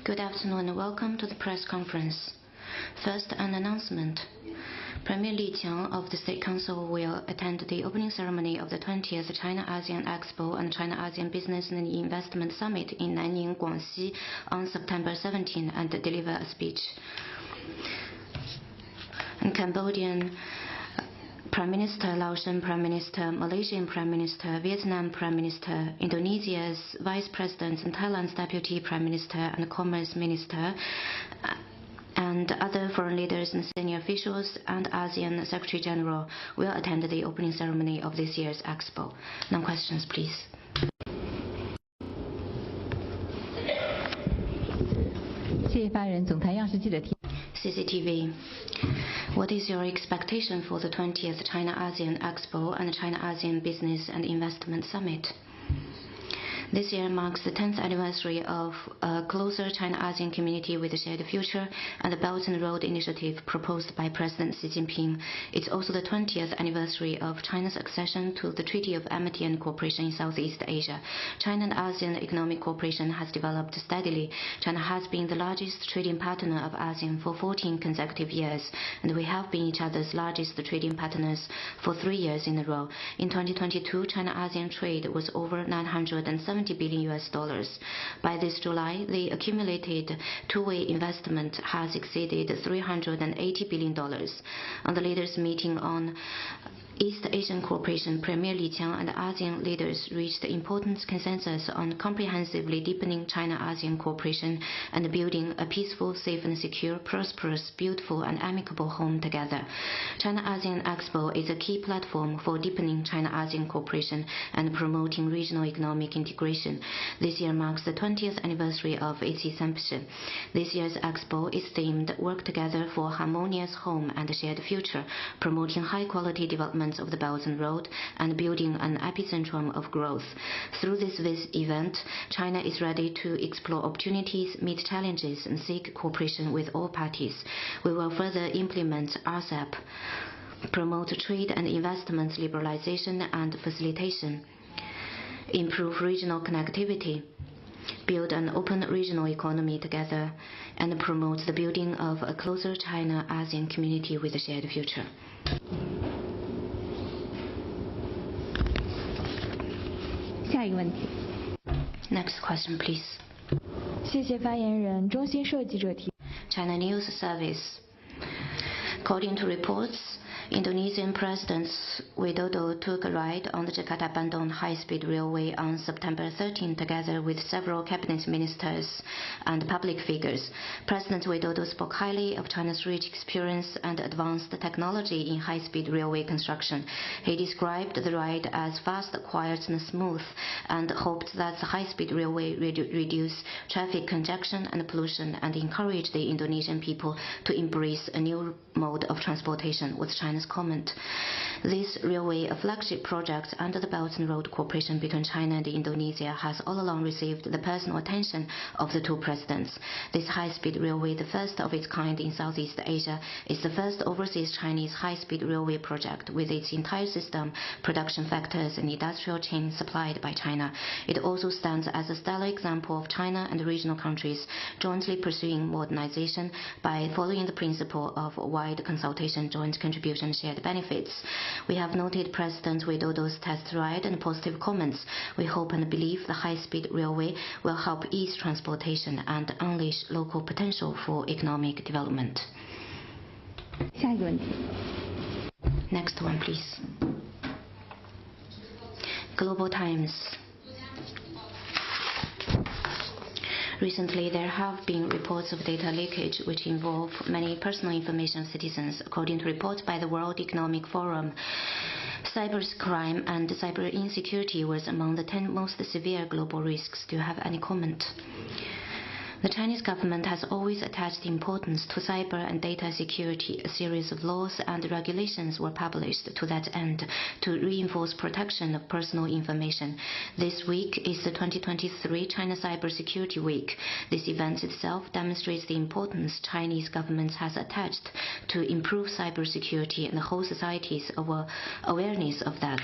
Good afternoon and welcome to the press conference. First, an announcement. Premier Li Qiang of the State Council will attend the opening ceremony of the 20th China-ASEAN Expo and China-ASEAN Business and Investment Summit in Nanning, Guangxi on September 17 and deliver a speech. And Cambodian Prime Minister, Laotian Prime Minister, Malaysian Prime Minister, Vietnam Prime Minister, Indonesia's Vice President and Thailand's Deputy Prime Minister and Commerce Minister, and other foreign leaders and senior officials and ASEAN Secretary General will attend the opening ceremony of this year's Expo. No questions, please. CCTV. What is your expectation for the 20th China-ASEAN Expo and China-ASEAN Business and Investment Summit? This year marks the 10th anniversary of a closer China-ASEAN community with a shared future and the Belt and Road Initiative proposed by President Xi Jinping. It's also the 20th anniversary of China's accession to the Treaty of Amity and Cooperation in Southeast Asia. China and ASEAN economic cooperation has developed steadily. China has been the largest trading partner of ASEAN for 14 consecutive years, and we have been each other's largest trading partners for 3 years in a row. In 2022, China-ASEAN trade was over $970 billion US. By this July, the accumulated two-way investment has exceeded $380 billion. On the leaders' meeting on East Asian cooperation, Premier Li Qiang and ASEAN leaders reached important consensus on comprehensively deepening China-ASEAN cooperation and building a peaceful, safe and secure, prosperous, beautiful and amicable home together. China-ASEAN Expo is a key platform for deepening China-ASEAN cooperation and promoting regional economic integration. This year marks the 20th anniversary of its inception. This year's Expo is themed Work Together for Harmonious Home and Shared Future, promoting high-quality development of the Belt and Road and building an epicentrum of growth. Through this event, China is ready to explore opportunities, meet challenges, and seek cooperation with all parties. We will further implement RCEP, promote trade and investment liberalization and facilitation, improve regional connectivity, build an open regional economy together, and promote the building of a closer China-ASEAN community with a shared future. Next question, please. China News Service. According to reports, Indonesian President Widodo took a ride on the Jakarta-Bandung high-speed railway on September 13 together with several cabinet ministers and public figures. President Widodo spoke highly of China's rich experience and advanced technology in high-speed railway construction. He described the ride as fast, quiet and smooth and hoped that the high-speed railway would reduce traffic congestion and pollution and encourage the Indonesian people to embrace a new mode of transportation, was China's comment. This railway, a flagship project under the Belt and Road cooperation between China and Indonesia, has all along received the personal attention of the two presidents. This high-speed railway, the first of its kind in Southeast Asia, is the first overseas Chinese high-speed railway project with its entire system, production factors and industrial chain supplied by China. It also stands as a stellar example of China and regional countries jointly pursuing modernization by following the principle of wide consultation, joint contribution, shared benefits. We have noted President Widodo's test ride and positive comments. We hope and believe the high-speed railway will help ease transportation and unleash local potential for economic development. Next one, please. Global Times. Recently, there have been reports of data leakage which involve many personal information of citizens. According to reports by the World Economic Forum, cybercrime and cyber insecurity was among the 10 most severe global risks. Do you have any comment? The Chinese government has always attached importance to cyber and data security. A series of laws and regulations were published to that end to reinforce protection of personal information. This week is the 2023 China Cyber Security Week. This event itself demonstrates the importance Chinese government has attached to improve cyber security and the whole society's awareness of that.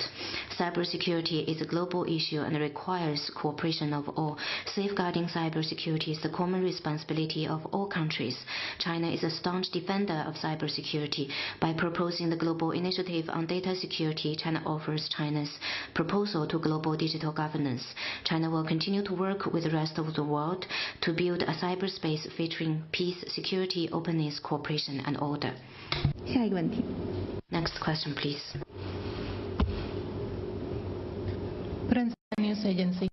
Cyber security is a global issue and requires cooperation of all. Safeguarding cyber security is the core common responsibility of all countries. China is a staunch defender of cybersecurity. By proposing the Global Initiative on Data Security, China offers China's proposal to global digital governance. China will continue to work with the rest of the world to build a cyberspace featuring peace, security, openness, cooperation, and order. 下一个问题。 Next question, please. News Agency.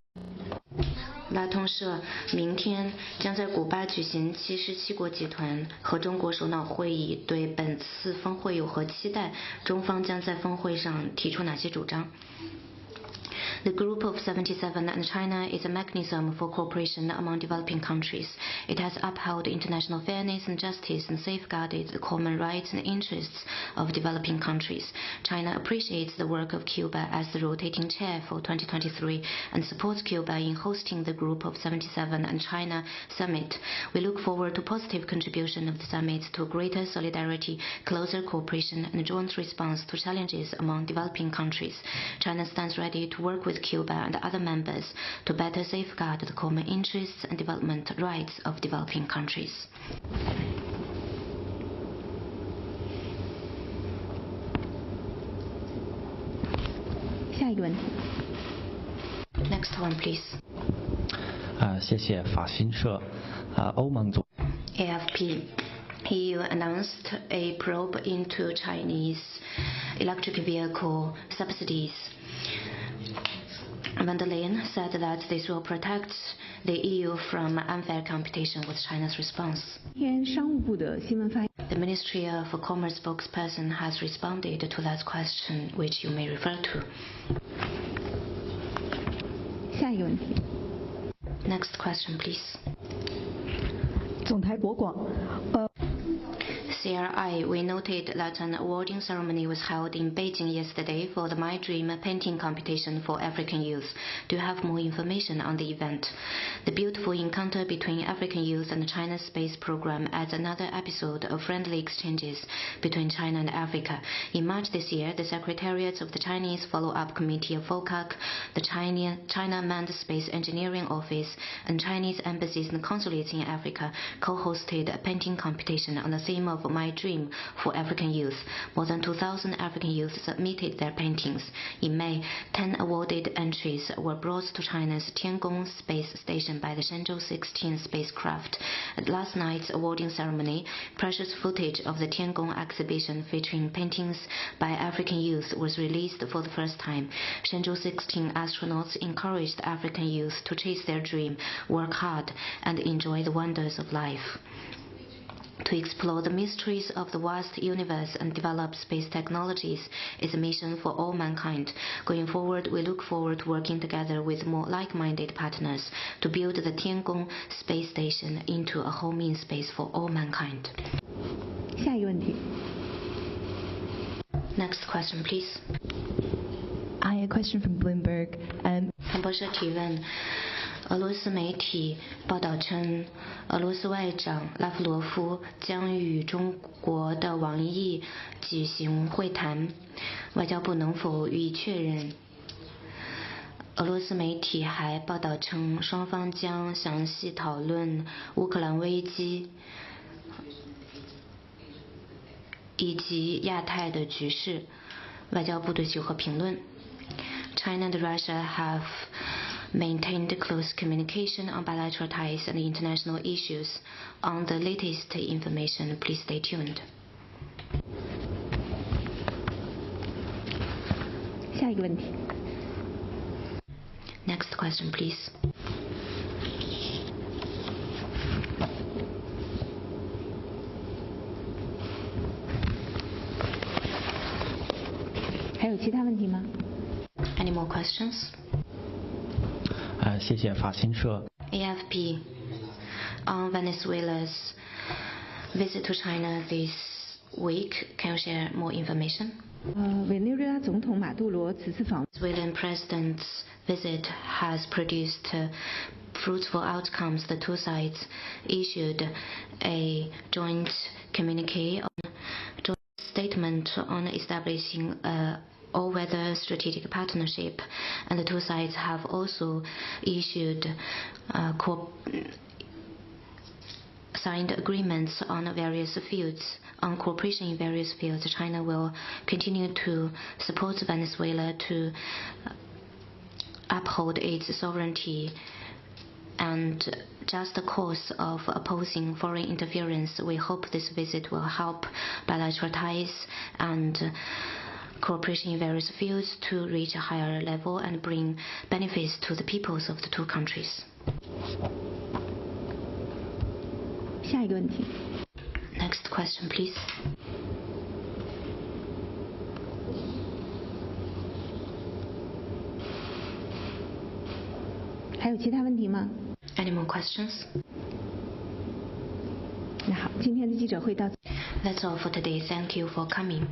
拉通社明天将在古巴举行77国集团和中国首脑会议，对本次峰会有何期待？中方将在峰会上提出哪些主张？ The Group of 77 and China is a mechanism for cooperation among developing countries. It has upheld international fairness and justice and safeguarded the common rights and interests of developing countries. China appreciates the work of Cuba as the rotating chair for 2023 and supports Cuba in hosting the Group of 77 and China Summit. We look forward to positive contribution of the summit to greater solidarity, closer cooperation, and joint response to challenges among developing countries. China stands ready to work with Cuba and other members to better safeguard the common interests and development rights of developing countries. 下一个问题。 Next one, please. 谢谢法新社。欧盟总 AFP. EU announced a probe into Chinese electric vehicle subsidies. Van der Leyen said that this will protect the EU from unfair competition with China's response. 天商务部的新闻发言。 The Ministry of Commerce spokesperson has responded to that question, which you may refer to. 下一个问题。 Next question, please. 总台博广。CRI, we noted that an awarding ceremony was held in Beijing yesterday for the My Dream painting competition for African youth. Do you have more information on the event? The beautiful encounter between African youth and China's space program adds another episode of friendly exchanges between China and Africa. In March this year, the Secretariats of the Chinese Follow-up Committee of FOCAC, the China Manned Space Engineering Office, and Chinese embassies and consulates in Africa co-hosted a painting competition on the theme of My Dream for African youth. More than 2,000 African youth submitted their paintings. In May, 10 awarded entries were brought to China's Tiangong space station by the Shenzhou 16 spacecraft. At last night's awarding ceremony, precious footage of the Tiangong exhibition featuring paintings by African youth was released for the first time. Shenzhou 16 astronauts encouraged African youth to chase their dream, work hard, and enjoy the wonders of life. To explore the mysteries of the vast universe and develop space technologies is a mission for all mankind. Going forward, we look forward to working together with more like-minded partners to build the Tiangong space station into a home in space for all mankind. 下一个问题。 Next question, please. I have a question from Bloomberg. 彭博社提问。 俄罗斯媒体报道称，俄罗斯外长拉夫罗夫将与中国的王毅举行会谈，外交部能否予以确认？俄罗斯媒体还报道称，双方将详细讨论乌克兰危机以及亚太的局势，外交部对其有何评论 ？China and Russia have maintained close communication on bilateral ties and international issues. On the latest information, please stay tuned. 下一个问题。 Next question, please. 还有其他问题吗？ Any more questions? 谢谢法新社。 AFP on Venezuela's visit to China this week. Can you share more information? 委内瑞拉总统马杜罗此次访 Venezuelan president's visit has produced fruitful outcomes. The two sides issued a joint communique on joint statement on establishing a all-weather strategic partnership, and the two sides have also issued signed agreements on various fields, on cooperation in various fields. China will continue to support Venezuela to uphold its sovereignty and just course of opposing foreign interference. We hope this visit will help bilateral ties and cooperation in various fields to reach a higher level and bring benefits to the peoples of the two countries. 下一个问题。 Next question, please. 还有其他问题吗？ Any more questions? 那好，今天的记者会到此。 That's all for today. Thank you for coming.